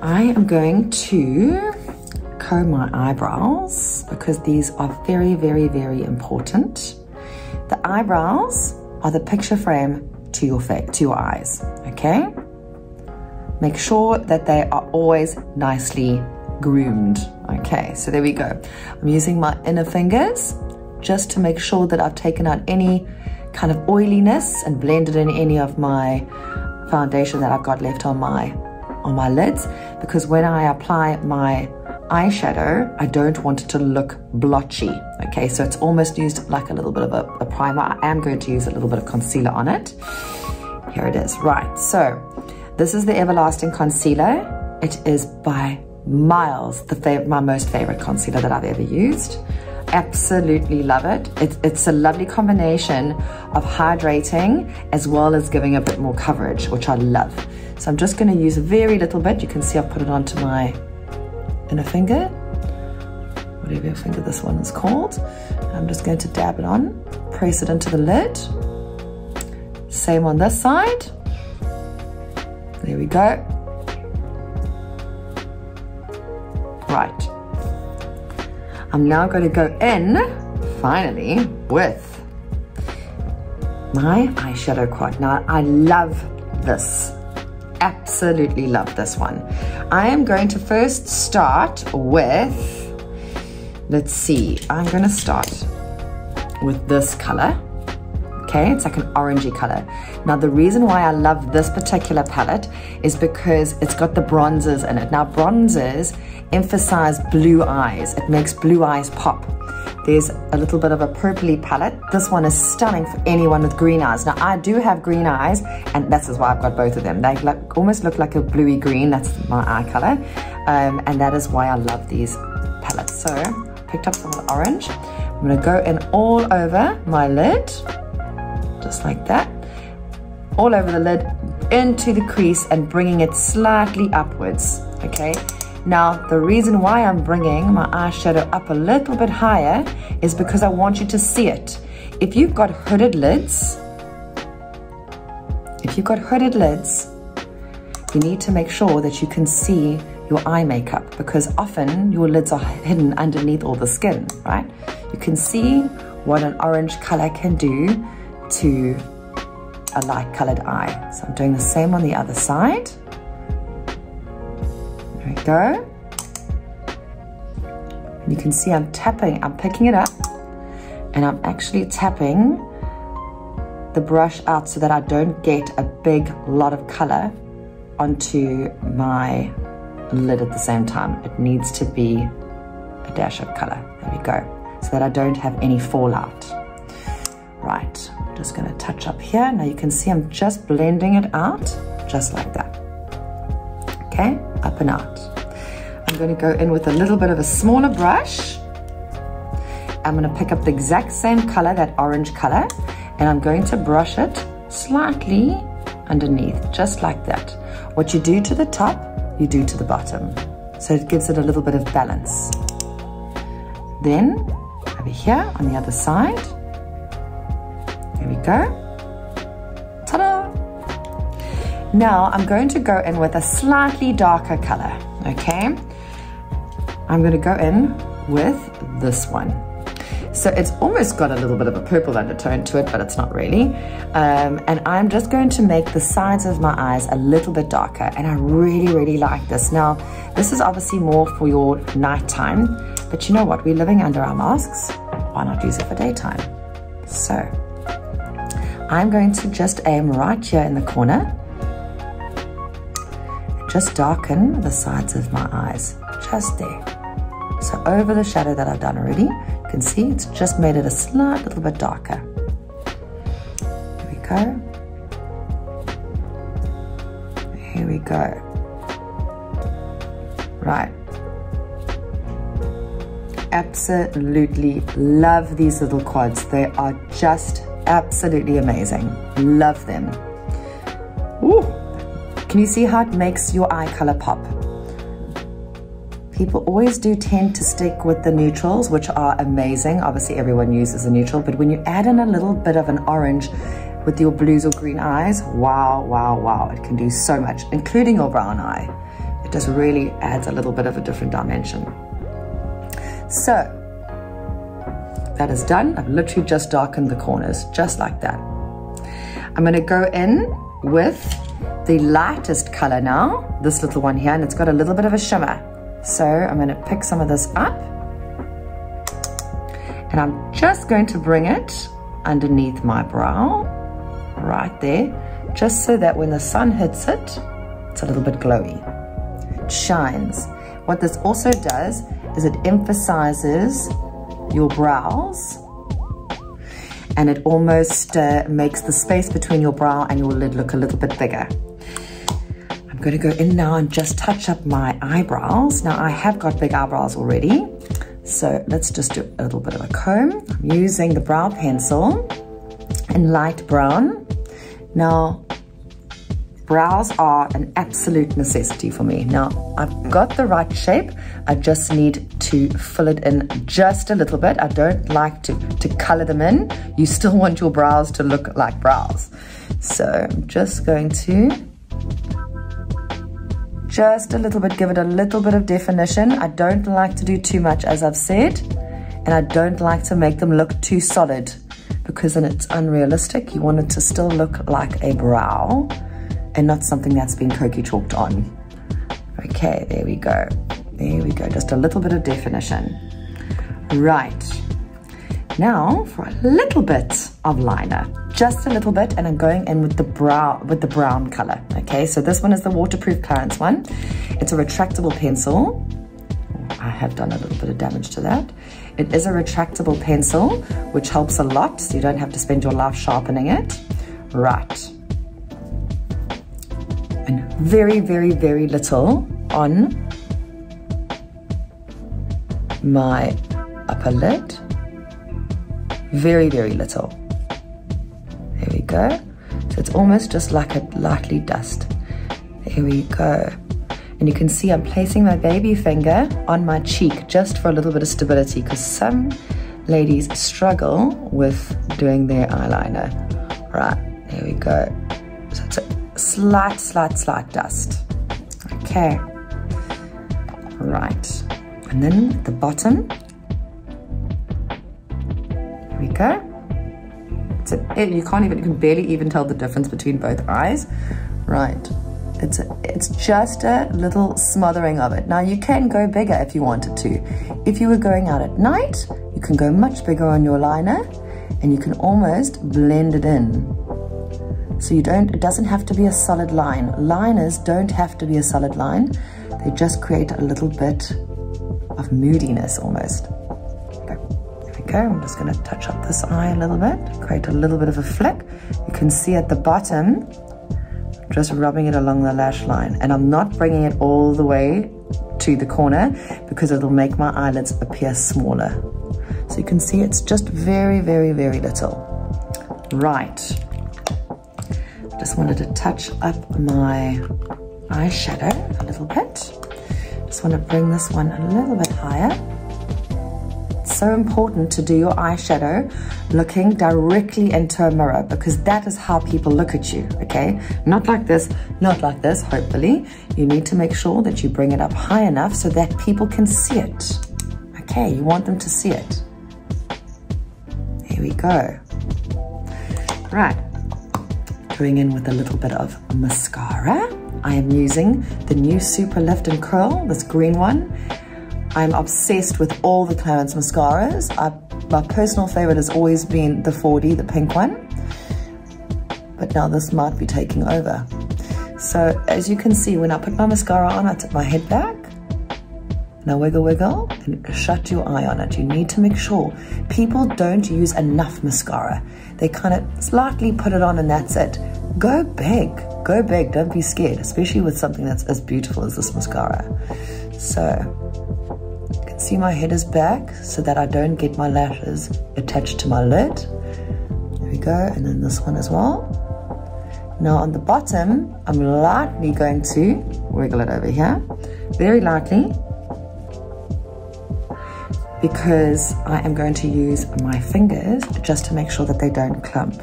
I am going to comb my eyebrows because these are very, very, very important. The eyebrows are the picture frame to your face, to your eyes, okay? Make sure that they are always nicely groomed. Okay, so there we go. I'm using my inner fingers just to make sure that I've taken out any kind of oiliness and blended in any of my foundation that I've got left on my lids, because when I apply my eyeshadow, I don't want it to look blotchy. Okay, so it's almost used like a little bit of a primer. I am going to use a little bit of concealer on it. Here it is. Right, so this is the Everlasting Concealer. It is by miles my most favorite concealer that I've ever used. Absolutely love it. It's a lovely combination of hydrating as well as giving a bit more coverage, which I love. So I'm just going to use a very little bit. You can see I've put it onto my inner finger, whatever finger this one is called. I'm just going to dab it on, press it into the lid. Same on this side. There we go. Right. I'm now going to go in, finally, with my eyeshadow quad. Now, I love this. Absolutely love this one. I am going to first start with, let's see, I'm going to start with this color. Okay, it's like an orangey color. Now, the reason why I love this particular palette is because it's got the bronzers in it. Now, bronzers emphasize blue eyes. It makes blue eyes pop. There's a little bit of a purpley palette. This one is stunning for anyone with green eyes. Now, I do have green eyes, and that's why I've got both of them. They almost look like a bluey green. That's my eye color. And that is why I love these palettes. So, I picked up some of the orange. I'm going to go in all over my lid, just like that. All over the lid, into the crease, and bringing it slightly upwards, okay? Now, the reason why I'm bringing my eyeshadow up a little bit higher is because I want you to see it. If you've got hooded lids, you need to make sure that you can see your eye makeup, because often your lids are hidden underneath all the skin, right? You can see what an orange color can do to a light colored eye. So I'm doing the same on the other side. There we go. And you can see I'm tapping, I'm picking it up, and I'm actually tapping the brush out so that I don't get a big lot of color onto my lid at the same time. It needs to be a dash of color. There we go. So that I don't have any fallout. Right, I'm just gonna touch up here. Now you can see I'm just blending it out, just like that. Okay, up and out. I'm gonna go in with a little bit of a smaller brush. I'm gonna pick up the exact same color, that orange color, and I'm going to brush it slightly underneath, just like that. What you do to the top, you do to the bottom. So it gives it a little bit of balance. Then, over here on the other side, there we go. Ta-da! Now I'm going to go in with a slightly darker color, okay? I'm going to go in with this one. So it's almost got a little bit of a purple undertone to it, but it's not really. And I'm just going to make the sides of my eyes a little bit darker, and I really, really like this. Now, this is obviously more for your nighttime, but you know what? We're living under our masks. Why not use it for daytime? So, I'm going to just aim right here in the corner. Just darken the sides of my eyes, just there. So over the shadow that I've done already, you can see it's just made it a slight little bit darker. Here we go. Here we go. Right. Absolutely love these little quads. They are just absolutely amazing. Love them. Ooh. Can you see how it makes your eye color pop? People always do tend to stick with the neutrals, which are amazing. Obviously everyone uses a neutral, but when you add in a little bit of an orange with your blues or green eyes, wow, wow, wow, it can do so much, including your brown eye. It just really adds a little bit of a different dimension. So that is done. I've literally just darkened the corners, just like that. I'm gonna go in with the lightest color now, this little one here, and it's got a little bit of a shimmer. So I'm gonna pick some of this up, and I'm just going to bring it underneath my brow, right there, just so that when the sun hits it, it's a little bit glowy. It shines. What this also does is it emphasizes your brows, and it almost makes the space between your brow and your lid look a little bit bigger. I'm going to go in now and just touch up my eyebrows. Now I have got big eyebrows already, so let's just do a little bit of a comb. I'm using the brow pencil in light brown. Now, brows are an absolute necessity for me. Now, I've got the right shape. I just need to fill it in just a little bit. I don't like to color them in. You still want your brows to look like brows. So I'm just going to, just a little bit, give it a little bit of definition. I don't like to do too much, as I've said, and I don't like to make them look too solid, because then it's unrealistic. You want it to still look like a brow and not something that's been Koki chalked on. Okay, there we go. There we go, just a little bit of definition. Right, now for a little bit of liner, just a little bit, and I'm going in with the brown color. Okay, so this one is the waterproof Clarins one. It's a retractable pencil. I have done a little bit of damage to that. It is a retractable pencil, which helps a lot, so you don't have to spend your life sharpening it. Right. And very, very, very little on my upper lid. Very, very little. There we go. So it's almost just like a lightly dust. There we go. And you can see I'm placing my baby finger on my cheek just for a little bit of stability, because some ladies struggle with doing their eyeliner. Right, there we go. So it's a slight dust. Okay. Right. And then at the bottom, there we go. You can barely even tell the difference between both eyes. Right. It's just a little smothering of it. Now you can go bigger if you wanted to. If you were going out at night, you can go much bigger on your liner, and you can almost blend it in. So it doesn't have to be a solid line. Liners don't have to be a solid line. They just create a little bit of moodiness almost. Okay, there we go. I'm just gonna touch up this eye a little bit, create a little bit of a flick. You can see at the bottom, just rubbing it along the lash line, and I'm not bringing it all the way to the corner because it'll make my eyelids appear smaller. So you can see it's just very, very, very little. Right, just wanted to touch up my eyeshadow a little bit. Just want to bring this one a little bit higher. It's so important to do your eyeshadow looking directly into a mirror, because that is how people look at you, okay? Not like this, not like this, hopefully. You need to make sure that you bring it up high enough so that people can see it. Okay, you want them to see it. Here we go. Right, going in with a little bit of mascara. I am using the new Supra Lift and Curl, this green one. I'm obsessed with all the Clarins mascaras. My personal favorite has always been the 4D, the pink one. But now this might be taking over. So as you can see, when I put my mascara on, I tip my head back. Now wiggle, wiggle, and shut your eye on it. You need to make sure people don't use enough mascara. They kind of slightly put it on and that's it. Go big, don't be scared, especially with something that's as beautiful as this mascara. So, you can see my head is back so that I don't get my lashes attached to my lid. There we go, and then this one as well. Now on the bottom, I'm lightly going to wiggle it over here, very lightly, because I am going to use my fingers just to make sure that they don't clump.